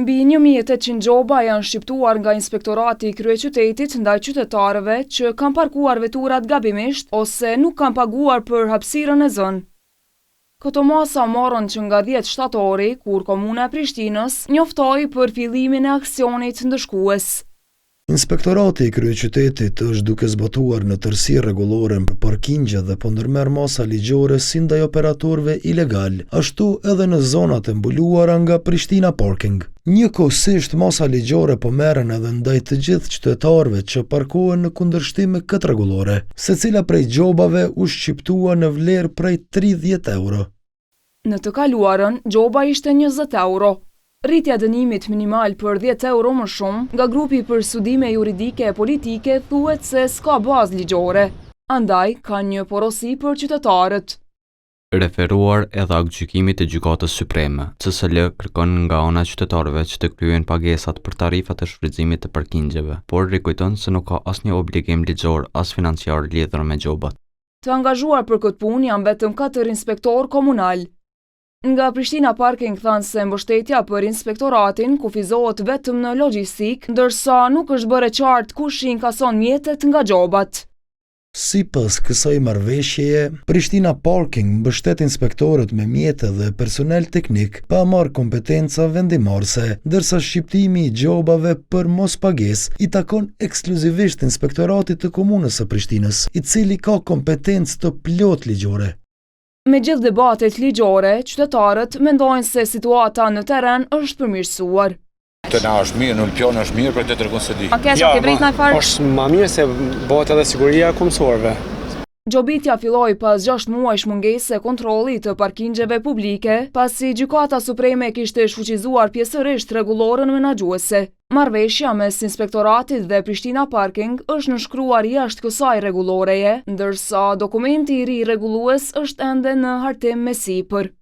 Mbi 1800 gjoba janë shqiptuar nga Inspektorati i Kryeqytetit ndaj qytetarëve që kanë parkuar veturat gabimisht ose nuk kanë paguar për hapësirën e zënë. Këto masa morën që nga 10 shtatori, kur Komuna e Prishtinës njoftoi për fillimin e aksionit ndëshkues. Inspektorati i Kryeqytetit është duke zbatuar në tërësi rregullore për parkingje dhe po ndërmerr masa ligjore si ndaj operatorëve ilegal, ashtu edhe në zonat e mbuluara nga Prishtina Parking. Njëkohësisht masa ligjore po merren edhe ndaj të gjithë qytetarëve që parkohen në kundërshtim me këtë rregullore. Secila prej gjobave u shqiptua në vlerë prej 30 euro. Në të kaluarën, gjoba ishte 20 euro. Rritja dënimit minimal për 10 euro më shumë nga grupi për studime juridike e politike thuhet se s'ka bazë ligjore, andaj ka një porosi për qytetarët. Referuar edhe aktgjykimit të Gjykatës Supreme, CSL kërkon nga ana e qytetarëve që të kryejnë pagesat për tarifat e shfrytëzimit të parkingjeve, por rikujton se nuk ka asnjë obligim ligjor as financiar lidhur me gjobat. Të angazhuar për këtë punë janë vetëm 4 inspektor komunal. Nga Prishtina Parking thanë se mbështetja për inspektoratin kufizohet vetëm në logjistik, ndërsa nuk është bërë qartë kush i inkason mjetet nga gjobat. Sipas kësaj marrëveshjeje, Prishtina Parking mbështet inspektorët me mjete dhe personel teknik pa marrë kompetenca vendimarrëse, ndërsa shqiptimi i gjobave për mospagesë i takon ekskluzivisht Inspektoratit të Komunës së Prishtinës, i cili ka kompetencë të plot ligjore. Me gjithë debatet ligjore, qytetarët mendojnë se situata në terren është përmirësuar. Të na është mirë, në Ulpion është mirë për të tregon se di. Është më mirë se bëhet edhe siguria e mësuesve. Gjobitja filloi pas 6 muajsh mungese kontrolli të parkingjeve publike, pasi Gjykata Supreme kishte shfuqizuar pjesërisht rregullorën menaxhuese. Marrëveshja mes Inspektoratit dhe Prishtina Parking është nënshkruar jashtë kësaj rregulloreje, ndërsa dokumenti i ri rregullues është ende në hartim me sipër.